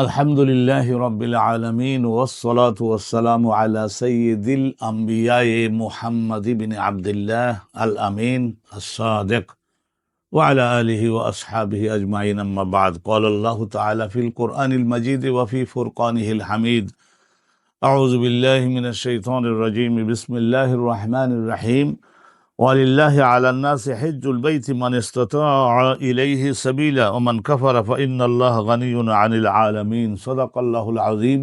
আলহামদুলিল্লাহ রব্বিল আলামিন ওয়াসসালাতু ওয়াসসালামু আলা সাইয়্যিদিল আমবিয়ায়ে মুহাম্মদ ইবনে আবদুল্লাহ আল আমিন আস-সাদিক ওয়া আলা আলিহি ওয়া আসহাবিহি আজমাইন আম্মা বা'দ ক্বালা আল্লাহু তাআলা ফিল কুরআনিল মাজিদ ওয়া ফি ফুরকানিহিল হামিদ আউযু বিল্লাহি মিনাশ শাইতানির রাজীম বিসমিল্লাহির রহমানির রহিম ওয়ালিল্লাহি আলান নাসি হিজ্জুল বাইতি মান ইসতাতা'a ইলাইহি সাবিলা ওয়া মান কাফারা ফাইন্নাল্লাহা গানিয়্যুন আনিল আলামিন সাদাকাল্লাহুল আযীম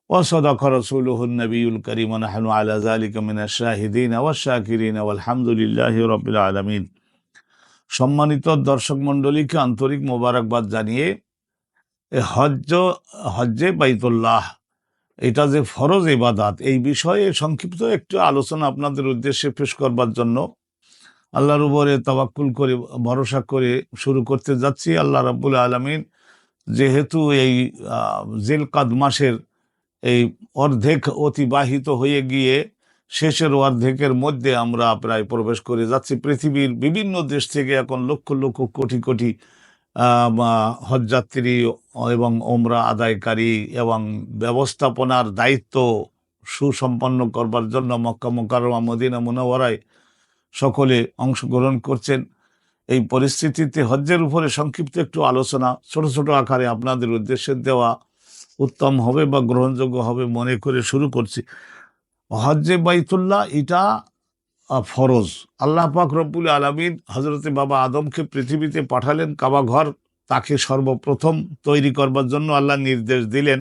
ওয়া সাদাকা রাসূলুহুন নবিয়্যুল কারীম ওয়া নাহনু আলা যালিকা মিনাশ শাহিদিন ওয়াশ শাকিরিন ওয়ালহামদুলিল্লাহি রাব্বিল আলামিন। সম্মানিত দর্শক মণ্ডলীকে আন্তরিক মোবারকবাদ জানিয়ে হজ্জে বাইতুল্লাহ এটা যে ফরজ ইবাদত, এই বিষয়ে সংক্ষিপ্ত একটু আলোচনা আপনাদের উদ্দেশ্যে পেশ করবার জন্য আল্লাহর উপরে তাওয়াক্কুল করে ভরসা করে শুরু করতে যাচ্ছি। আল্লাহ রাব্বুল আলামিন যেহেতু এই জিলকাদ মাসের এই অর্ধেক অতিবাহিত হয়ে গিয়ে শেষের অর্ধেকের মধ্যে আমরা প্রায় প্রবেশ করে যাচ্ছি, পৃথিবীর বিভিন্ন দেশ থেকে এখন লক্ষ লক্ষ কোটি কোটি হজযাত্রী এবং ওমরা আদায়কারী এবং ব্যবস্থাপনার দায়িত্ব সুসম্পন্ন করবার জন্য মক্কা মুকাররমা মদিনা মুনাওয়ারায় সকলে অংশগ্রহণ করছেন। এই পরিস্থিতিতে হজ্জের উপরে সংক্ষিপ্ত একটু আলোচনা ছোট ছোট আকারে আপনাদের উদ্দেশ্যে দেওয়া উত্তম হবে বা গ্রহণযোগ্য হবে মনে করে শুরু করছি। হজ্জে বাইতুল্লাহ এটা ফরজ। আল্লাহ পাক রব্বুল আলামিন হযরতে বাবা আদমকে পৃথিবীতে পাঠালেন কাবা ঘর তাকে সর্বপ্রথম তৈরি করবার জন্য আল্লাহ নির্দেশ দিলেন।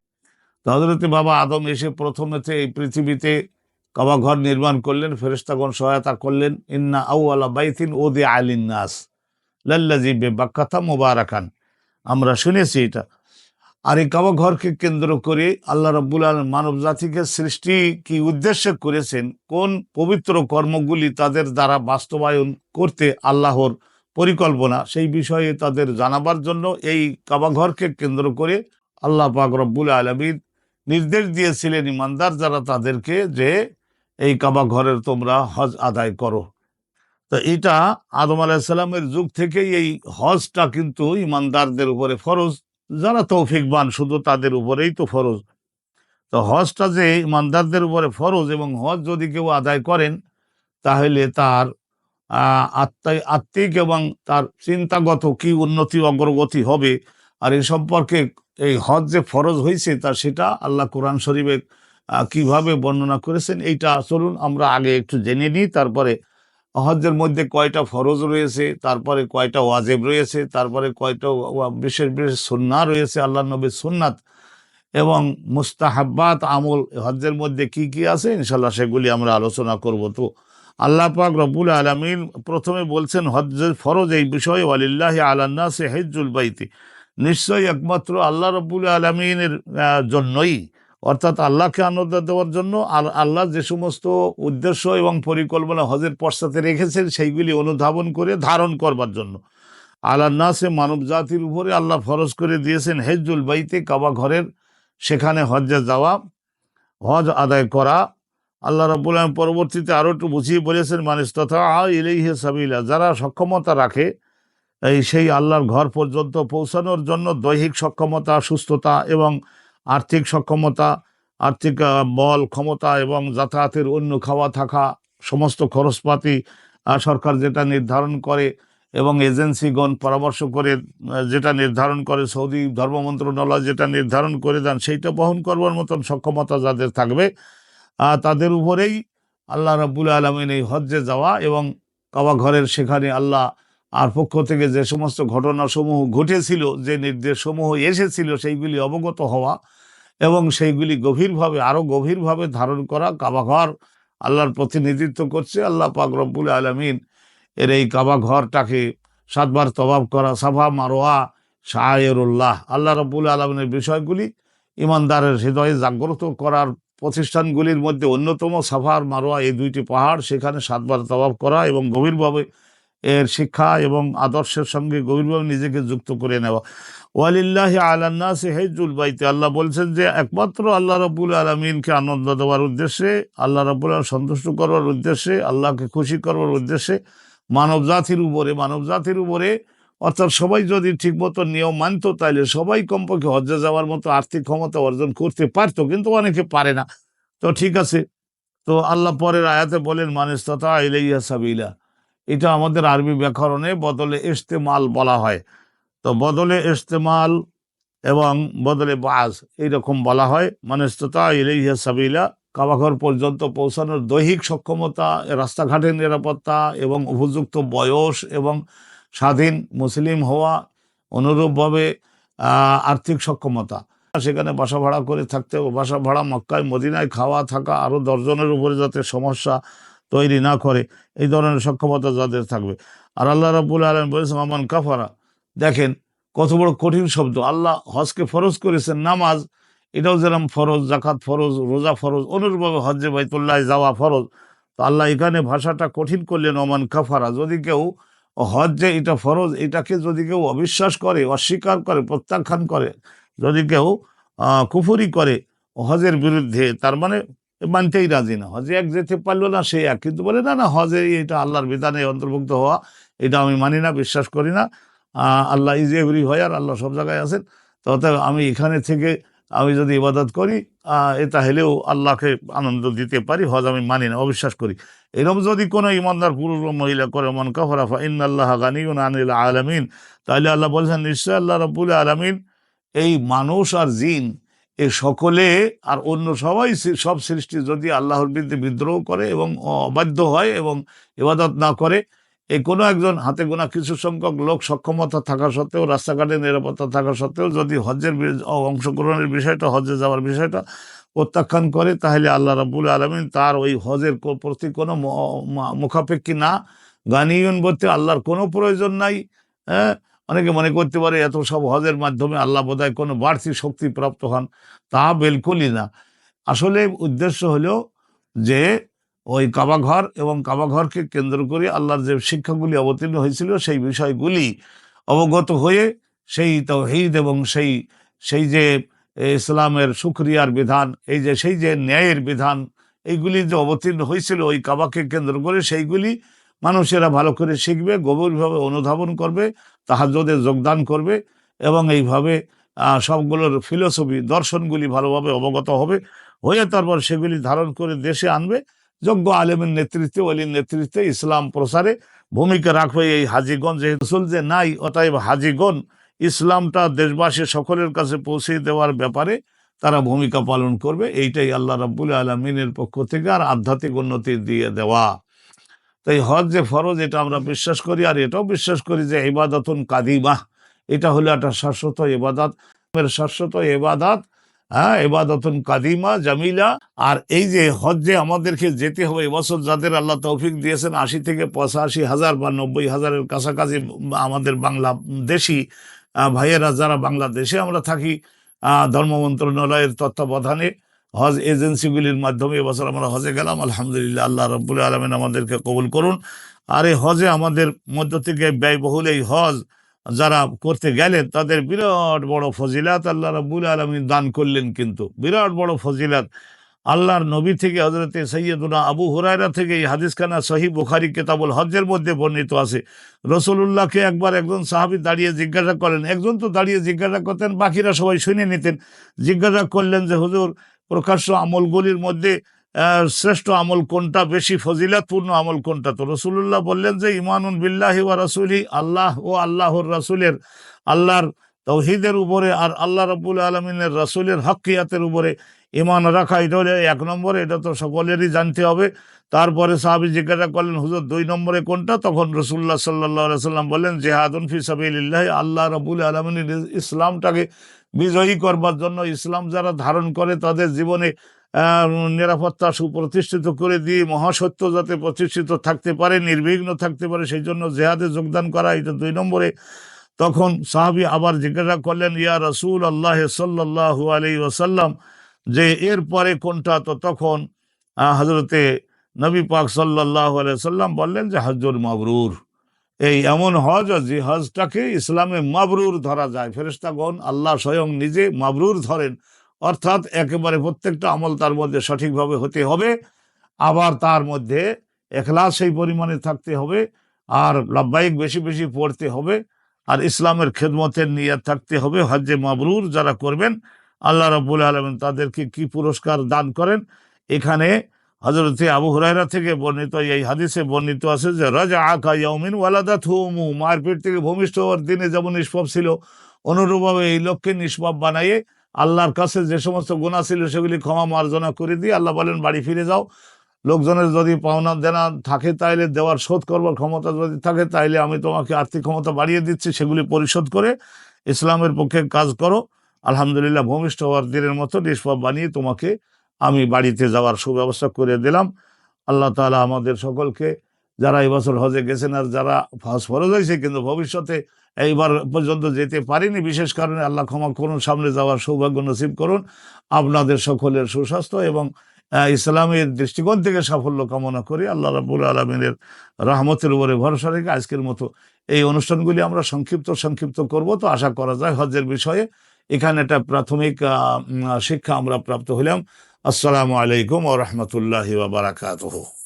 তো হযরতে বাবা আদম এসে প্রথমেতে এই পৃথিবীতে কাবা ঘর নির্মাণ করলেন, ফেরেশতাগণ সহায়তা করলেন। ইন্না আউওয়ালা বাইতিন উদিআ লিন-নাস লাল্লাযী বিবাক্কাতা মুবারাকান, আমরা শুনেছি এটা। আর এই কাবা ঘরকে কেন্দ্র করে আল্লাহ রাব্বুল আলামিন মানব জাতিকে সৃষ্টি কি উদ্দেশ্যে করেছেন, কোন পবিত্র কর্মগুলি তাদের দ্বারা বাস্তবায়ন করতে আল্লাহর পরিকল্পনা, সেই বিষয়ে তাদের জানাবার জন্য এই কাবা ঘরকে কেন্দ্র করে আল্লাহ পাক রব্বুল আলামিন নির্দেশ দিয়েছিলেন ইমানদার যারা তাদেরকে যে এই কাবা ঘরের তোমরা হজ আদায় করো। তো এটা আদম আলাইহিস সালামের যুগ থেকেই এই হজটা কিন্তু ইমানদারদের উপরে ফরজ, যারা তৌফিকবান শুধু তাদের উপরেই তো ফরজ। তো হজটা যে ইমানদারদের উপরে ফরজ এবং হজ যদি কেউ আদায় করেন তাহলে তার আত্মিক এবং তার চিন্তাগত কি উন্নতি অগ্রগতি হবে। আর এই সম্পর্কে এই হজ যে ফরজ হয়েছে তা সেটা আল্লাহ কোরআন শরীফে কিভাবে বর্ণনা করেছেন এইটা চলুন আমরা আগে একটু জেনে নিই। তারপরে হজ্জের মধ্যে কয়টা ফরজ রয়েছে, তারপরে কয়টা ওয়াজিব রয়েছে, তারপরে কয়টা বিশেষ বিশেষ সুন্নাহ রয়েছে, আল্লাহ নবীর সুন্নাত এবং মুস্তাহাব্বাত আমল হজ্জের মধ্যে কি কি আছে ইনশাল্লাহ সেগুলি আমরা আলোচনা করব। তো আল্লাহ পাক রব্বুল আলামিন প্রথমে বলছেন হজ্জের ফরজ এই বিষয়ে ওয়ালিল্লাহি আলান নাসি হিজ্জুল বাইতি, নিশ্চয়ই একমাত্র আল্লাহ রব্বুল আলামিনের জন্যই, অর্থাৎ আল্লাহকে আনন্দ দেওয়ার জন্য আল্লাহ যে সমস্ত উদ্দেশ্য এবং পরিকল্পনা হজের পশ্চাতে রেখেছেন সেইগুলি অনুধাবন করে ধারণ করবার জন্য আলান নাসে মানব জাতির উপরে আল্লাহ ফরজ করে দিয়েছেন হিজ্জুল বাইতে, কাবা ঘরের সেখানে হজ্জে যাওয়া, হজ আদায় করা। আল্লাহ রাব্বুল আলামিন পরবর্তীতে আরও একটু বুঝিয়ে বলেছেন মান ইসতাতাআ ইলাইহি সাবিলা, যারা সক্ষমতা রাখে সেই আল্লাহর ঘর পর্যন্ত পৌঁছানোর জন্য দৈহিক সক্ষমতা, সুস্থতা এবং আর্থিক সক্ষমতা, আর্থিক বল ক্ষমতা এবং যাতায়াতের অন্য খাওয়া থাকা সমস্ত খরচপাতি সরকার যেটা নির্ধারণ করে এবং এজেন্সিগণ পরামর্শ করে যেটা নির্ধারণ করে, সৌদি ধর্ম মন্ত্রণালয় যেটা নির্ধারণ করে দেন সেইটা বহন করবার মতন সক্ষমতা যাদের থাকবে তাদের উপরেই আল্লাহ রাব্বুল আলামিন এই হজ্জে যাওয়া এবং কাবা ঘরের সেখানে আল্লাহ আর পক্ষ থেকে যে সমস্ত ঘটনাসমূহ ঘটেছিল, যে নির্দেশসমূহ এসেছিল সেইগুলি অবগত হওয়া এবং সেইগুলি গভীরভাবে আরও গভীরভাবে ধারণ করা। কাবা ঘর আল্লাহর প্রতিনিধিত্ব করছে। আল্লাহ পাক রব্বুল আলামিন এর এই কাবা ঘরটাকে 7 বার তওয়াফ করা, সাফা মারওয়া শাআইরুল্লাহ, আল্লাহ রাব্বুল আলামিনের বিষয়গুলি ইমানদারের হৃদয়ে জাগ্রত করার প্রতিষ্ঠানগুলির মধ্যে অন্যতম সাফা আর মারওয়া, এই দুইটি পাহাড়, সেখানে 7 বার তওয়াফ করা এবং গভীরভাবে এর শিক্ষা এবং আদর্শের সঙ্গে গভীরভাবে নিজেকে যুক্ত করে নেওয়া। ওয়ালিল্লাহি আলান নাসি হিজ্জুল বাইতি, আল্লাহ বলছেন যে একমাত্র আল্লাহ রাব্বুল আলামিনকে আনন্দ দেওয়ার উদ্দেশ্যে, আল্লাহ রাব্বুল আলামিন সন্তুষ্ট করবার উদ্দেশ্যে, আল্লাহকে খুশি করবার উদ্দেশ্যে মানব জাতির উপরে অর্থাৎ সবাই যদি ঠিক মতো নিয়ম মানতো তাহলে সবাই কমপক্ষে হজ্জে যাওয়ার মতো আর্থিক ক্ষমতা অর্জন করতে পারতো, কিন্তু অনেকে পারে না। তো ঠিক আছে, তো আল্লাহ পরের আয়াতে বলেন মানিস্তাতা ইলাইহা সাবিলা। এটা আমাদের আরবি ব্যাকরণে বদলে ইস্তেমাল বলা হয়। তো বদলে ইস্তেমাল এবং বদলে বাজ এইরকম বলা হয়। মানিস্তাতা ইলাইহা সাবিলা, কাবাঘর পর্যন্ত পৌঁছানোর দৈহিক সক্ষমতা, রাস্তাঘাটের নিরাপত্তা এবং উপযুক্ত বয়স এবং স্বাধীন মুসলিম হওয়া, অনুরূপভাবে আর্থিক সক্ষমতা, সেখানে বাসা ভাড়া করে থাকতে হবে। বাসা ভাড়া মক্কায় মদিনায় খাওয়া থাকা আরো 10 জনের উপরে যাতে সমস্যা তৈরি না করে, এই ধরনের সক্ষমতা যাদের থাকবে। আর আল্লাহ রাব্বুল আলামিন বলেছেন আমান কাফারা। দেখেন কত বড় কঠিন শব্দ। আল্লাহ হজকে ফরজ করেছেন, নামাজ এটাও যেরকম ফরজ, জাকাত ফরজ, রোজা ফরজ, অনুরূপভাবে হজ্জে বাইতুল্লাহ যাওয়া ফরজ। তো আল্লাহ এখানে ভাষাটা কঠিন করলেন ওমান কাফারা। যদি কেউ হজ যে এটা ফরজ, এটাকে যদি কেউ অবিশ্বাস করে, অস্বীকার করে, প্রত্যাখ্যান করে, যদি কেউ কুফরি করে হজের বিরুদ্ধে, তার মানে মানতেই রাজি না। হজে এক যেতে পারলো না সে এক, কিন্তু বলে না না হজে এটা আল্লাহর বিধানে অন্তর্ভুক্ত হওয়া, এটা আমি মানি না, বিশ্বাস করি না। আল্লাহ ইজ এভরি হোয়ার, আল্লাহ সব জায়গায় আছেন। তো অতএব আমি এখানে থেকে আমি যদি ইবাদত করি এটা হলেও আল্লাহকে আনন্দ দিতে পারি, হজ আমি মানি না, অবিশ্বাস করি। এরকম যদি কোনো ইমানদার পুরুষ ও মহিলা করে মন কাফারা ফা ইন্নাল্লাহা গানিয়্যুন আনিল আলামিন, তাহলে আল্লাহ বলছেন নিশ্চয় আল্লাহ রাব্বুল আলামিন এই মানুষ আর জিন এ সকলে আর অন্য সবাই সব সৃষ্টি যদি আল্লাহর বিরুদ্ধে বিদ্রোহ করে এবং অবাধ্য হয় এবং ইবাদত না করে, এই কোনো একজন হাতে গোনা কিছু সংখ্যক লোক সক্ষমতা থাকা সত্ত্বেও, রাস্তাঘাটে নিরাপত্তা থাকা সত্ত্বেও যদি হজ্জের অংশগ্রহণের বিষয়টা, হজ্জে যাওয়ার বিষয়টা প্রত্যাখ্যান করে, তাহলে আল্লাহ রাব্বুল আলামিন তার ওই হজের প্রতি কোনো মুখাপেক্ষী না। গানিয়ুন বলতে আল্লাহর কোনো প্রয়োজন নাই। হ্যাঁ, অনেকে মনে করতে পারে এত সব হজের মাধ্যমে আল্লাহ বোধহয় কোনো বাড়তি শক্তি প্রাপ্ত হন, তা বিলকুলই না। আসলে উদ্দেশ্য হলো যে ওই কাবাঘর এবং কাবাঘরকে কেন্দ্র করে আল্লাহর যে শিক্ষাগুলি অবতীর্ণ হয়েছিল সেই বিষয়গুলি অবগত হয়ে সেই তাওহীদ এবং সেই সেই যে ইসলামের শুকরিয়ার বিধান, এই যে সেই যে ন্যায়ের বিধান, এইগুলি যে অবতীর্ণ হয়েছিল ওই কাবাকে কেন্দ্র করে, সেইগুলি মানুষেরা ভালো করে শিখবে, গভীরভাবে অনুধাবন করবে, তাহাজ্জুদে যোগদান করবে এবং এইভাবে সবগুলোর ফিলোসফি, দর্শনগুলি ভালোভাবে অবগত হবে, হয়ে তারপর সেগুলি ধারণ করে দেশে আনবে। যোগ্য আলেমের নেতৃত্বে, ওলির নেতৃত্বে ইসলাম প্রসারে ভূমিকা রাখবে এই হাজিগণ। যেহেতু রাসূল যে নাই, অতএব হাজিগণ ইসলামটা দেশবাসী সকলের কাছে পৌঁছে দেওয়ার ব্যাপারে তারা ভূমিকা পালন করবে। এইটাই আল্লাহ রাব্বুল আলামিনের পক্ষ থেকে আর আধ্যাত্মিক উন্নতি দিয়ে দেওয়া। তাই হজ যে ফরজ এটা আমরা বিশ্বাস করি, আর এটাও বিশ্বাস করি যে ইবাদাতুন কাদিমা, এটা হলো একটা শাশ্বত ইবাদত, শাশ্বত ইবাদত। হ্যাঁ, ইবাদাতুন কাদিমা জামিলা। আর এই যে হজ্জে আমাদেরকে যেতে হবে, এবছর যাদের আল্লাহ তৌফিক দিয়েছেন 80 থেকে 85 হাজার বা 90 হাজারের কাছাকাছি আমাদের বাংলাদেশি ভাইয়েরা যারা বাংলাদেশে আমরা থাকি, ধর্ম মন্ত্রণালয়ের তত্ত্বাবধানে হজ এজেন্সিগুলির মাধ্যমে এবছর আমরা হজে গেলাম। আলহামদুলিল্লাহ, আল্লাহ রাব্বুল আলামিন আমাদেরকে কবুল করুন। আর এই হজে আমাদের মধ্য থেকে ব্যয়বহুল এই হজ যারা করতে গেলেন তাদের বিরাট বড় ফজিলাত আল্লাহ রাব্বুল আলামিন দান করলেন, কিন্তু বিরাট বড় ফজিলাত। আল্লাহর নবী থেকে হযরতে সাইয়্যিদুনা আবু হুরায়রা থেকে এই হাদিসখানা সহিহ বুখারী কিতাবুল হজ্জের মধ্যে বর্ণিত আছে। রাসূলুল্লাহকে একবার একজন সাহাবী দাঁড়িয়ে জিজ্ঞাসা করেন, একজন তো দাঁড়িয়ে জিজ্ঞাসা করতেন, বাকিরা সবাই শুনে নিতেন। জিজ্ঞাসা করলেন যে হুজুর, প্রকাশ্য আমলগুলির মধ্যে শ্রেষ্ঠ আমল কোনটা, বেশি ফজিলাতপূর্ণ আমল কোনটা? তো রাসূলুল্লাহ বললেন যে ঈমানুন বিল্লাহি ওয়া রাসূলিহি, আল্লাহ ও আল্লাহর রাসূলের, আল্লাহর তাওহীদের উপরে আর আল্লাহ রাব্বুল আলামিনের রাসূলের হকিয়াতের উপরে ঈমান রাখা, এটা হলো 1 নম্বরে। এটা তো সকলেরই জানতে হবে। তারপরে সাহাবী জিজ্ঞাসা করলেন হুজুর 2 নম্বরে কোনটা? তখন রাসূলুল্লাহ সাল্লাল্লাহু আলাইহি ওয়াসাল্লাম বললেন জিহাদুন ফি সাবিলিল্লাহ, আল্লাহ রাব্বুল আলামিনের ইসলামটাকে বিজয়ী করবার জন্য, ইসলাম যারা ধারণ করে তাদের জীবনে নিরাপত্তা সুপ্রতিষ্ঠিত করে দিয়ে মহাসত্য যাতে প্রতিষ্ঠিত থাকতে পারে, নির্বিঘ্ন থাকতে পারে, সেই জন্য জেহাদে যোগদান করা, এটা 2 নম্বরে। তখন সাহাবী আবার জিজ্ঞাসা করলেন ইয়া রাসূল আল্লাহ সাল্লাল্লাহু আলাইহি ওয়াসাল্লাম, যে এর পরে কোনটা? তো তখন হযরতে নবী পাক সাল্লাল্লাহু আলাইহি ওয়াসাল্লাম বললেন যে হজ্জুল মাবরুর, এই এমন হজ যে হজটাকে ইসলামে মাবরুর ধরা যায়। ফেরেশতাগণ, আল্লাহ স্বয়ং নিজে মাবরুর ধরেন, অর্থাৎ একেবারে প্রত্যেকটা আমল তার মধ্যে সঠিকভাবে হতে হবে, আবার তার মধ্যে ইখলাস সেই পরিমাণে থাকতে হবে, আর লাব্বাইক বেশি বেশি পড়তে হবে, আর ইসলামের খেদমতের নিয়ত থাকতে হবে। হজ্জে মাবরুর যারা করবেন আল্লাহ রাব্বুল আলামিন তাদেরকে কি পুরস্কার দান করেন। এখানে হযরত আবু হুরায়রা থেকে বর্ণিত, এই হাদিসে বর্ণিত আছে যে রাজআ কা ইয়াউমিন ওয়ালাদাতহু উম্মু, মায়ের পেট থেকে ভূমিষ্ঠ হওয়ার দিনে যেমন নিষ্পাপ ছিল, অনুরূপভাবে এই লোককে নিষ্পাপ বানাইয়ে আল্লাহর কাছে যে সমস্ত গুনাহ ছিল সেগুলি ক্ষমা মার্জনা করে দিয়ে আল্লাহ বলেন বাড়ি ফিরে যাও। লোকজনের যদি পাওনা দেনা থাকে তাইলে দেওয়ার শোধ করবার ক্ষমতা যদি থাকে তাইলে আমি তোমাকে আর্থিক ক্ষমতা বাড়িয়ে দিচ্ছি, সেগুলি পরিশোধ করে ইসলামের পক্ষে কাজ করো। আলহামদুলিল্লাহ, ভূমিষ্ঠ হওয়ার দিনের মতো নিষ্পাপ বানিয়ে তোমাকে আমি বাড়িতে যাওয়ার সুব্যবস্থা করে দিলাম। আল্লাহ তাআলা আমাদের সকলকে, যারা এবছর হজে গেছেন আর যারা হজ ফরজ হয়েছে কিন্তু ভবিষ্যতে এইবার পর্যন্ত যেতে পারিনি বিশেষ কারণে, আল্লাহ ক্ষমা করুন, সামনে যাওয়ার সৌভাগ্য নসিব করুন। আপনাদের সকলের সুস্বাস্থ্য এবং ইসলামের দৃষ্টিকোণ থেকে সাফল্য কামনা করি। আল্লাহ রাব্বুল আলামিনের রহমতের উপরে ভরসা রেখে আজকের মতো এই অনুষ্ঠানগুলি আমরা সংক্ষিপ্ত করব। তো আশা করা যায় হজ্জের বিষয়ে এখানে একটা প্রাথমিক শিক্ষা আমরা প্রাপ্ত হইলাম। আসসালামু আলাইকুম ওয়া রাহমাতুল্লাহি ওয়া বারাকাতুহু।